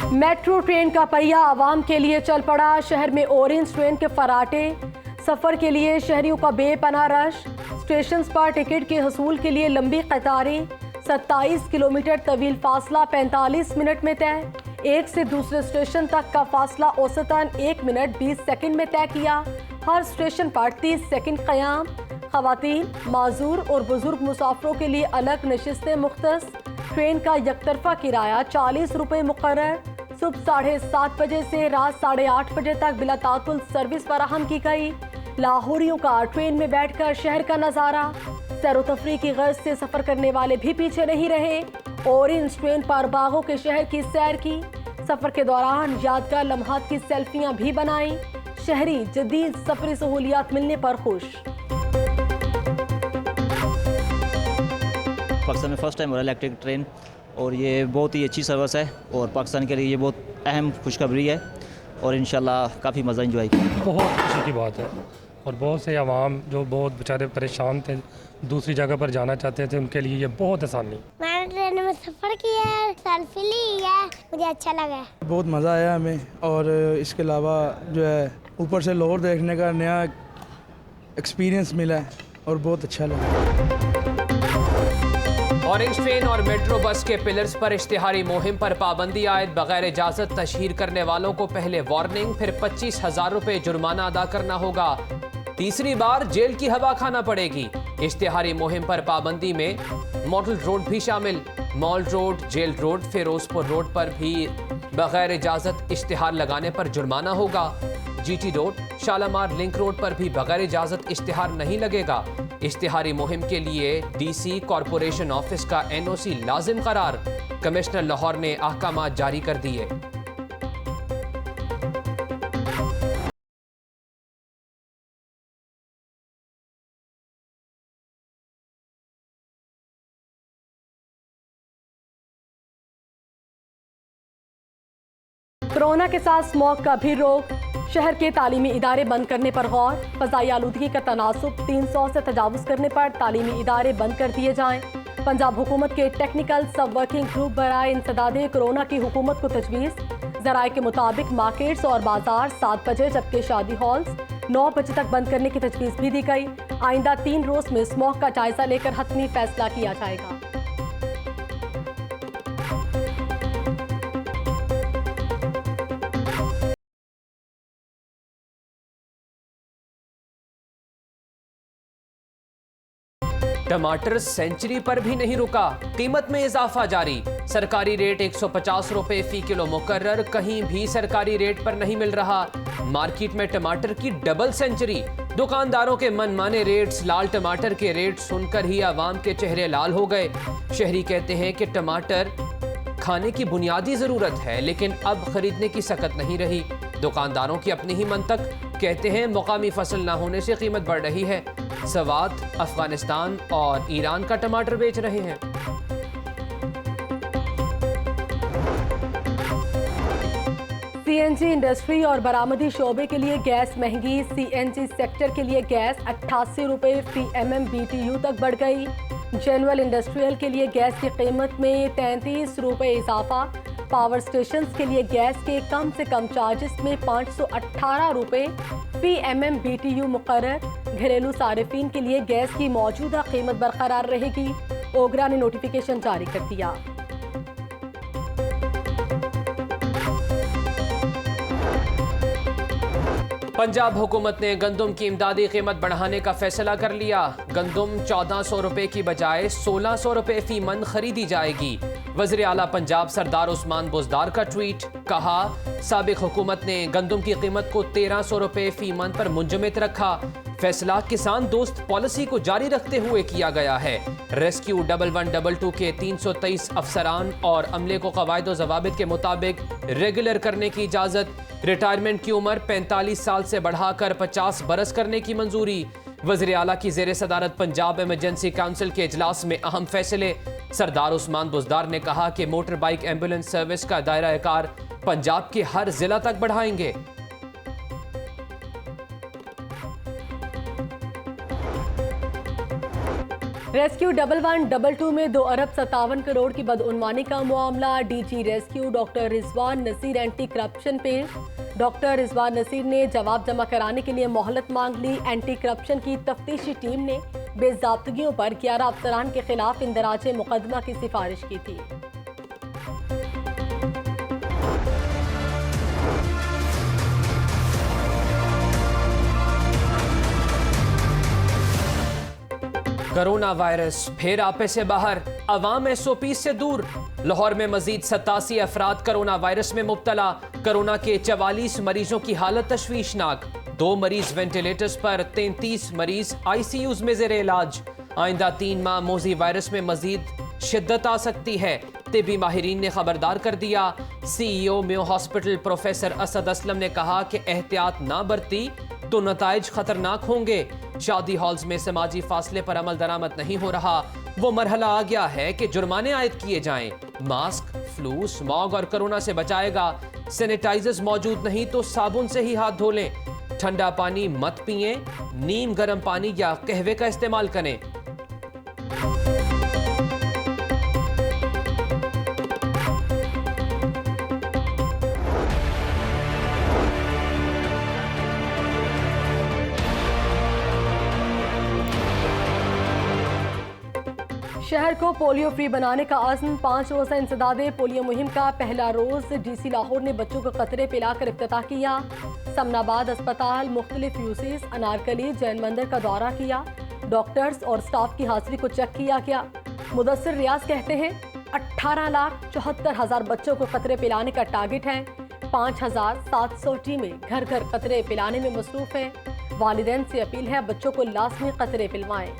Metro train का पहिया आवाम के लिए चल पड़ा। शहर में ऑरेंज ट्रेन के फराटे। सफर के लिए शहरियों का बेपनाह रश। स्टेशन पर टिकट के हसूल के लिए लंबी कतारें। 27 किलोमीटर तवील फासला 45 मिनट में तय। एक से दूसरे स्टेशन तक का फासला औसतन 1 मिनट 20 सेकंड में तय किया। हर स्टेशन पर 30 सेकंड क़याम। ख़वातीन, माजूर और बुजुर्ग मुसाफिरों के लिए अलग नशिस्तें मुख्तस। ट्रेन का यकतरफा किराया 40 रुपये मुकर्रर। सुबह 7:30 बजे से रात 8:30 बजे तक बिला तातुल सर्विस फराहम की गई। लाहौरियों का ट्रेन में बैठकर शहर का नज़ारा। सैर तफरीह की गर्ज से सफ़र करने वाले भी पीछे नहीं रहे। ऑरेंज ट्रेन पर बागों के शहर की सैर की। सफ़र के दौरान यादगार लम्हात की सेल्फियाँ भी बनाई। शहरी जदीद सफरी सहूलियात मिलने पर खुश। पाकिस्तान में फ़र्स्ट टाइम हो रहा है इलेक्ट्रिक ट्रेन और ये बहुत ही अच्छी सर्विस है और पाकिस्तान के लिए ये बहुत अहम खुशखबरी है और इंशाल्लाह काफ़ी मज़ा इंजॉय किया। बहुत खुशी की बात है और बहुत से आवाम जो बहुत बेचारे परेशान थे, दूसरी जगह पर जाना चाहते थे, उनके लिए ये बहुत आसानी। मैंने ट्रेन में सफ़र किया है, सेल्फी ली है, मुझे अच्छा लगा। बहुत मज़ा आया हमें और इसके अलावा जो है ऊपर से लाहौर देखने का नया एक्सपीरियंस मिला है और बहुत अच्छा लगा। ऑरेंज ट्रेन और मेट्रो बस के पिलर्स पर इश्तिहारी मुहिम पर पाबंदी आयद। बगैर इजाजत तशहीर करने वालों को पहले वार्निंग, फिर 25,000 रुपए जुर्माना अदा करना होगा। तीसरी बार जेल की हवा खाना पड़ेगी। इश्तिहारी मुहिम पर पाबंदी में मॉडल रोड भी शामिल। Mall road, jail road, Ferozepur road पर भी बगैर इजाजत इश्तिहार लगाने पर जुर्माना होगा। GT road, Shalamar link road पर भी बगैर इजाजत इश्तिहार नहीं लगेगा। इश्तिहारी मुहिम के लिए डीसी कॉरपोरेशन ऑफिस का एनओसी लाजिम करार। कमिश्नर लाहौर ने अहकामात जारी कर दिए। कोरोना के साथ स्मॉग का भी रोक। शहर के तालीमी इदारे बंद करने पर गौर। फ़ज़ाई आलूदगी का तनासुब 300 से तजावुज़ करने पर तालीमी इदारे बंद कर दिए जाएं। पंजाब हुकूमत के टेक्निकल सब वर्किंग ग्रुप बराए इंसदाद कोरोना की हुकूमत को तजवीज़। ज़राए के मुताबिक मार्केट्स और बाजार 7 बजे जबकि शादी हॉल्स 9 बजे तक बंद करने की तजवीज़ भी दी गई। आइंदा 3 रोज़ में स्मॉग का जायजा लेकर हतमी फैसला किया जाएगा। टमाटर सेंचुरी पर भी नहीं रुका, कीमत में इजाफा जारी। सरकारी रेट 150 रुपए फी किलो मुकर्रर, कहीं भी सरकारी रेट पर नहीं मिल रहा। मार्केट में टमाटर की डबल सेंचुरी। दुकानदारों के मनमाने रेट्स, लाल टमाटर के रेट सुनकर ही आवाम के चेहरे लाल हो गए। शहरी कहते हैं कि टमाटर खाने की बुनियादी जरूरत है, लेकिन अब खरीदने की सकत नहीं रही। दुकानदारों की अपनी ही मंतक, कहते हैं मुकामी फसल ना होने से कीमत बढ़ रही है। सवात, अफगानिस्तान और ईरान का टमाटर बेच रहे हैं। सीएनजी इंडस्ट्री और बरामदी शोबे के लिए गैस महंगी। सीएनजी सेक्टर के लिए गैस 88 रुपये फी MMBTU तक बढ़ गई। जनरल इंडस्ट्रियल के लिए गैस की कीमत में 33 रुपये इजाफा। पावर स्टेशंस के लिए गैस के कम से कम चार्जेस में 518 रुपये फी MMBTU मुकर्रर। घरेलू सारिफीन के लिए गैस की मौजूदा कीमत बरकरार रहेगी। ओगरा ने नोटिफिकेशन जारी कर दिया। पंजाब हुकूमत ने गंदुम की इमदादी कीमत बढ़ाने का फैसला कर लिया। गंदुम 1400 रुपए की बजाय 1600 रुपए फी मन खरीदी जाएगी। वज़ीर आला पंजाब सरदार उस्मान बुज़दार का ट्वीट, कहा साबिक हुकूमत ने गंदुम की कीमत को 1300 रुपए फी मन पर मुंजमद रखा। फैसला किसान दोस्त पॉलिसी को जारी रखते हुए किया गया है। रेस्क्यू 1122 के 323 अफसरान और अमले को क़वायद व ज़वाबित के मुताबिक रेगुलर करने की इजाज़त। रिटायरमेंट की उम्र 45 साल से बढ़ाकर 50 बरस करने की मंजूरी। वज़ीर आला की ज़ेर सदारत पंजाब इमरजेंसी काउंसिल के इजलास में अहम फैसले। सरदार उस्मान बुज़दार ने कहा कि मोटर बाइक एम्बुलेंस सर्विस का दायरा कार पंजाब के हर जिला तक बढ़ाएंगे। रेस्क्यू 1112 में 2 अरब 57 करोड़ की बदउनवानी का मामला। DG rescue doctor Rizwan Naseer anti corruption पेश। डॉक्टर रिजवान नसीर ने जवाब जमा कराने के लिए मोहलत मांग ली। एंटी करप्शन की तफ्तीशी टीम ने बेज़ाब्तगियों पर 11 अफसरान के खिलाफ इंदराज मुकदमा की सिफारिश की थी। कोरोना वायरस फिर आपे से बाहर, अवाम SOP से दूर। लाहौर में मजीद 87 अफराद कोरोना वायरस में मुब्तला। कोरोना के 44 मरीजों की हालत तशवीशनाक। 2 मरीज वेंटिलेटर्स पर, 33 मरीज ICUs में ज़ेरे इलाज। आइंदा 3 माह मोजी वायरस में मजीद शिद्दत आ सकती है। तिबी माहिरीन ने खबरदार कर दिया। CEO Mayo hospital professor Asad Aslam ने कहा कि एहतियात ना बरती तो नताइज खतरनाक होंगे। शादी हॉल्स में समाजी फासले पर अमल दरामद नहीं हो रहा। वो मरहला आ गया है कि जुर्माने आयद किए जाएं। मास्क फ्लू, स्मॉग और कोरोना से बचाएगा। सैनिटाइजर्स मौजूद नहीं तो साबुन से ही हाथ धो लें। ठंडा पानी मत पिएं, नीम गर्म पानी या कहवे का इस्तेमाल करें। शहर को पोलियो फ्री बनाने का आज़म। 5 रोज़ा इंसदादे पोलियो मुहिम का पहला रोज DC लाहौर ने बच्चों को कतरे पिलाकर इफ्तिताह किया। समनाबाद अस्पताल, मुख्तलिफ यूसीस, अनारकली, जैन मंदिर का दौरा किया। डॉक्टर्स और स्टाफ की हाजिरी को चेक किया गया। मुदस्सिर रियाज कहते हैं 18,74,000 बच्चों को कतरे पिलाने का टारगेट है। 5,700 टीमें घर घर कतरे पिलाने में मसरूफ हैं। वालिदैन से अपील है बच्चों को लाजमी कतरे पिलवाएं।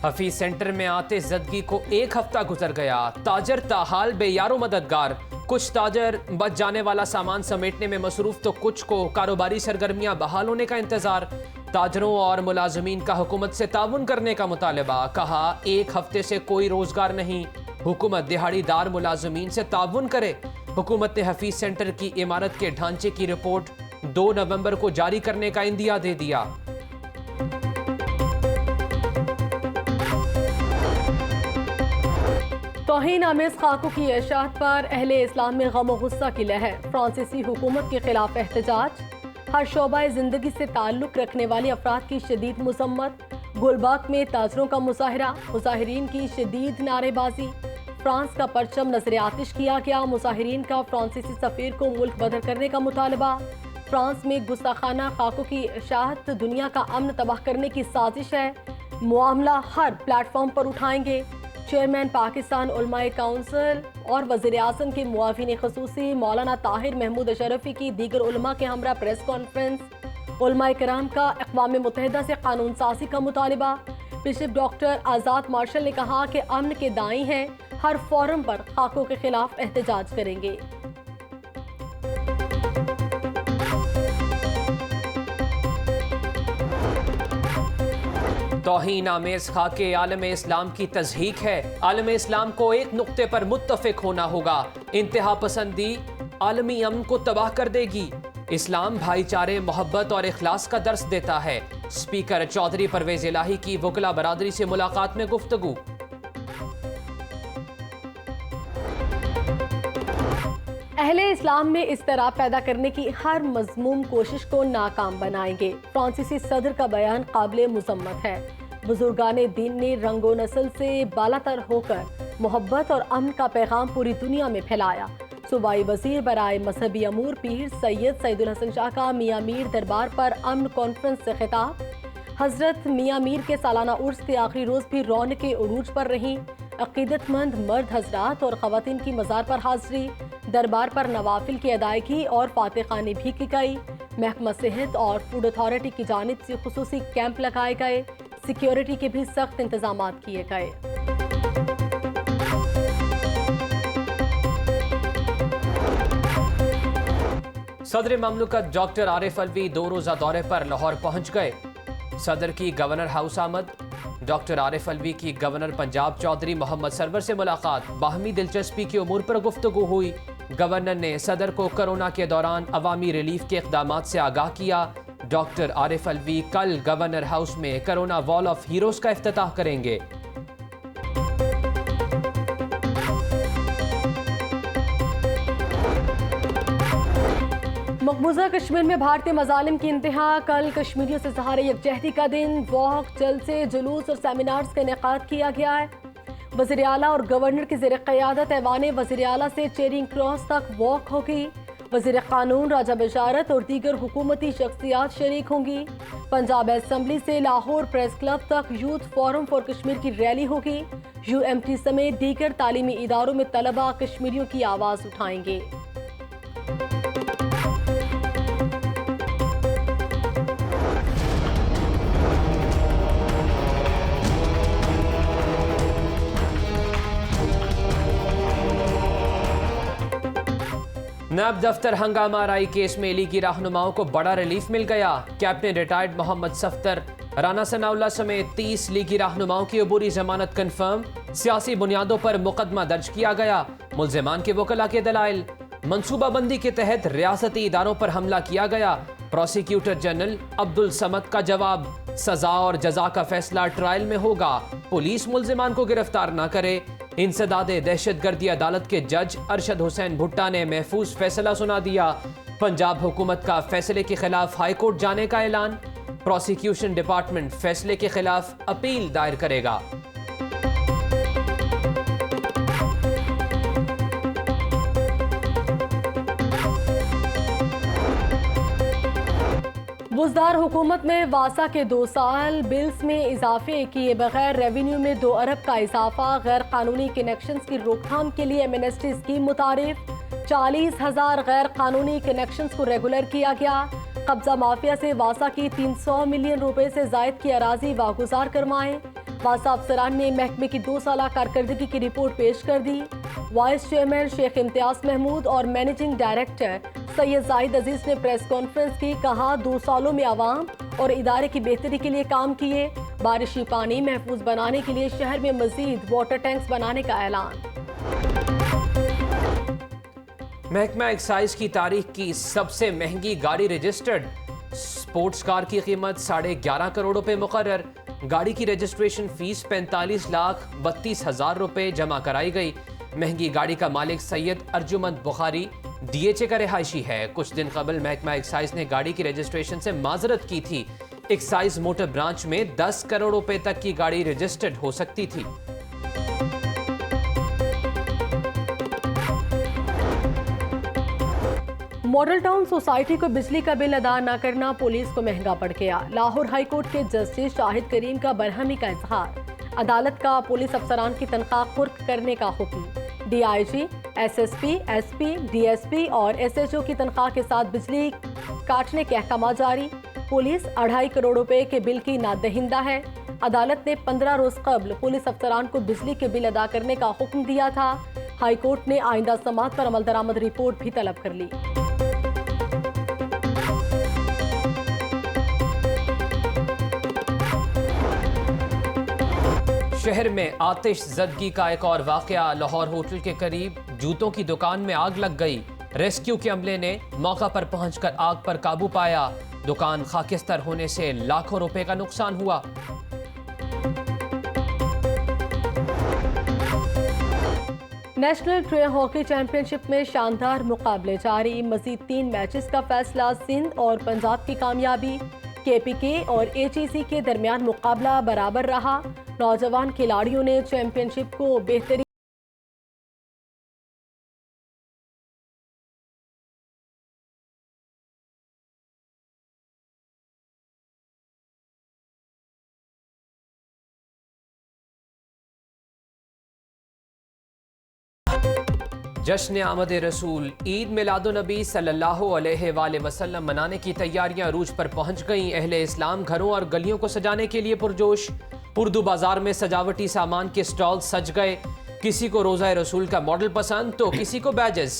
हफीज सेंटर में आते जदगी को 1 हफ्ता गुजर गया। ताजर ताहाल बेयारो मददगार। कुछ ताजर बच जाने वाला सामान समेटने में मसरूफ तो कुछ को कारोबारी सरगर्मियां बहाल होने का इंतजार। ताजरों और मुलाजमीन का हुकूमत से ताउन करने का मुतालबा। कहा 1 हफ्ते से कोई रोजगार नहीं, हुकूमत दिहाड़ीदार मुलाजमीन से ताउन करे। हुकूमत ने हफीज सेंटर की इमारत के ढांचे की रिपोर्ट 2 नवंबर को जारी करने का इंदिया दे दिया। तौहीन आमेज़ खाकों की इशाअत पर अहले इस्लाम में गम और गुस्सा की लहर। फ्रांसीसी हुकूमत के खिलाफ एहतजाज। हर शोबा ज़िंदगी से ताल्लुक़ रखने वाले अफराद की शदीद मजम्मत। गुलबाग में ताजरों का मुजाहरा, मुजाहिरीन की शदीद नारेबाजी। फ्रांस का परचम नजर आतिश किया गया। मुजाहिरीन का फ्रांसीसी सफ़ीर को मुल्क बदर करने का मुतालबा। फ्रांस में गुस्ताखाना खाकों की इशाअत दुनिया का अमन तबाह करने की साजिश है। मामला हर प्लेटफॉर्म पर उठाएंगे। चेयरमैन पाकिस्तान उलमाए काउंसिल और वज़ीर आज़म के मुआविन ख़ुसूसी मौलाना ताहिर महमूद अशरफी की दीगर उलमा के हमरा प्रेस कॉन्फ्रेंस। उलमाए कराम का अक़वाम मुत्तहिदा से कानून साज़ी का मुतालिबा। बिशप डॉक्टर आज़ाद मार्शल ने कहा कि अमन के दाई हैं, हर फोरम पर खाकों के खिलाफ एहतजाज करेंगे। तौहीन आमेज़ खाके आलम इस्लाम की तज़हीक है। आलम इस्लाम को एक नुक्ते पर मुत्तफ़िक होना होगा। इंतहा पसंदी आलमी अमन को तबाह कर देगी। इस्लाम भाईचारे, मोहब्बत और इखलास का दर्स देता है। स्पीकर चौधरी परवेज इलाही की वकला बरादरी से मुलाकात में गुफ्तगू। अहले इस्लाम में इस तरह पैदा करने की हर मज़मूम कोशिश को नाकाम बनाएंगे। फ्रांसीसी सदर का बयान काबिल मुज़म्मत है। बुजुर्गाने दीन ने रंगो नस्ल से बालातर होकर मोहब्बत और अमन का पैगाम पूरी दुनिया में फैलाया। सूबाई वजीर बराए मजहबी अमूर पीर सैयद सईदुल हसन शाह का मियाँ मीर दरबार पर अमन कॉन्फ्रेंस से खिताब। हजरत मियाँ मीर के सालाना उर्स के आखिरी रोज़ भी रौनक उरूज पर रहीं। अकीदतमंद मर्द हजरात और ख़वातीन की मज़ार पर हाज़री। दरबार पर नवाफिल की अदायगी और फातिहानी भी की गई। महकमा सेहत और फूड अथॉरिटी की जानिब से खुसूसी कैंप लगाए गए। सिक्योरिटी के भी सख्त इंतजाम किए गए। सदर ममलकत डॉक्टर आरिफ अलवी 2 रोज़ा दौरे पर लाहौर पहुंच गए। सदर की गवर्नर हाउस आमद। डॉक्टर आरिफ अलवी की गवर्नर पंजाब चौधरी मोहम्मद सरवर से मुलाकात। बाहमी दिलचस्पी के उमूर पर गुफ्तगू हुई। गवर्नर ने सदर को कोरोना के दौरान अवामी रिलीफ के इक़दामात से आगाह किया। डॉक्टर आरिफ अलवी कल गवर्नर हाउस में कोरोना वॉल ऑफ हीरोज का इफ्तिताह करेंगे। मकबूजा कश्मीर में भारतीय मजालिम की इंतहा। कल कश्मीरियों से सहारे यकजहती का दिन। वॉक, जलसे, जुलूस और सेमिनार्स का इनेकाद किया गया है। वज़ीर आला और गवर्नर की ज़ेर क़यादत ऐवान वज़ीर आला से चेरिंग क्रॉस तक वॉक होगी। वज़ीर कानून राजा बशारत और दीगर हुकूमती शख्सियात शरीक होंगी। पंजाब असम्बली से लाहौर प्रेस क्लब तक यूथ फोरम फॉर कश्मीर की रैली होगी। UMT समेत दीगर तालीमी इदारों में तलबा कश्मीरियों की आवाज़ उठाएंगे। नैब दफ्तर हंगामा आराई केस में लीगी रहनुमाओं को बड़ा रिलीफ मिल गया। कैप्टन रिटायर्ड मोहम्मद सफ्तर, राना सनाउल्लाह समेत 30 लीगी रहनुमाओं की अबूरी जमानत कन्फर्म। सियासी बुनियादों पर मुकदमा दर्ज किया गया। मुल्जिमान के वकला के दलाइल। मनसूबाबंदी के तहत रियासती इदारों पर हमला किया गया। प्रोसिक्यूटर जनरल अब्दुल समद का जवाब, सजा और जजा का फैसला ट्रायल में होगा। पुलिस मुल्जिमान को गिरफ्तार न करे। इंसदादे दहशतगर्दी अदालत के जज अरशद हुसैन भुट्टा ने महफूज फैसला सुना दिया। पंजाब हुकूमत का फैसले के खिलाफ हाई कोर्ट जाने का ऐलान। प्रोसिक्यूशन डिपार्टमेंट फैसले के खिलाफ अपील दायर करेगा। बुज़दार हुकूमत में वासा के 2 साल। बिल्स में इजाफे किए बगैर रेवेन्यू में 2 अरब का इजाफा। गैर कानूनी कनेक्शंस की रोकथाम के लिए एमनेस्टी स्कीम मुतारिफ। 40,000 गैर कानूनी कनेक्शंस को रेगुलर किया गया। कब्जा माफिया से वासा की 300 मिलियन रुपए से जायद की अराजी वागुजार करवाएं। वासा अफसरान ने महकमे की 2 साला कारकर्दगी की रिपोर्ट पेश कर दी। वाइस चेयरमैन शेख इम्तियाज महमूद और मैनेजिंग डायरेक्टर सैयद जाहिद अजीज ने प्रेस कॉन्फ्रेंस की। कहा 2 सालों में आवाम और इदारे की बेहतरी के लिए काम किए। बारिशी पानी महफूज बनाने के लिए शहर में मजीद वाटर टैंक्स बनाने का ऐलान। महकमा एक्साइज की तारीख की सबसे महंगी गाड़ी रजिस्टर्ड। स्पोर्ट्स कार की कीमत 11.5 करोड़ रुपए मुकर्रर। गाड़ी की रजिस्ट्रेशन फीस 45,32,000 रुपए जमा कराई गई। महंगी गाड़ी का मालिक सैयद अर्जुमंद बुखारी DHA का रिहायशी है। कुछ दिन कबल महकमा एक्साइज ने गाड़ी की रजिस्ट्रेशन से माजरत की थी। एक्साइज मोटर ब्रांच में 10 करोड़ रुपए तक की गाड़ी रजिस्टर्ड हो सकती थी। मॉडल टाउन सोसाइटी को बिजली का बिल अदा न करना पुलिस को महंगा पड़ गया। लाहौर हाई कोर्ट के जस्टिस शाहिद करीम का बरहमी का इजहार। अदालत का पुलिस अफसरान की तनख्वाह कुर्क करने का हुक्म। DIG, SSP, SP, DSP और SHO की तनख्वाह के साथ बिजली काटने के अहकाम जारी। पुलिस 2.5 करोड़ रुपए के बिल की नादहिंदा है। अदालत ने 15 रोज कबल पुलिस अफसरान को बिजली के बिल अदा करने का हुक्म दिया था। हाई कोर्ट ने आइंदा समात पर अमल दरामद रिपोर्ट भी तलब कर ली। शहर में आतिश ज़दगी का एक और वाकया। लाहौर होटल के करीब जूतों की दुकान में आग लग गई। रेस्क्यू के अमले ने मौका पर पहुंचकर आग पर काबू पाया। दुकान खाकिस्तर होने से लाखों रुपए का नुकसान हुआ। नेशनल ट्रे हॉकी चैंपियनशिप में शानदार मुकाबले जारी। मजीद 3 मैचेस का फैसला। सिंध और पंजाब की कामयाबी। KPK और HEC के दरमियान मुकाबला बराबर रहा। नौजवान खिलाड़ियों ने चैंपियनशिप को बेहतरीन जश्न आमद रसूल ईद मिलादुन्नबी सल्लल्लाहु अलैहि वसल्लम मनाने की तैयारियां अरूज पर पहुंच गईं। अहले इस्लाम घरों और गलियों को सजाने के लिए पुरजोश। उर्दू बाजार में सजावटी सामान के स्टॉल सज गए। किसी को रोज़ा रसूल का मॉडल पसंद तो किसी को बैजेस।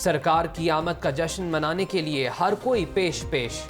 सरकार की आमद का जश्न मनाने के लिए हर कोई पेश पेश।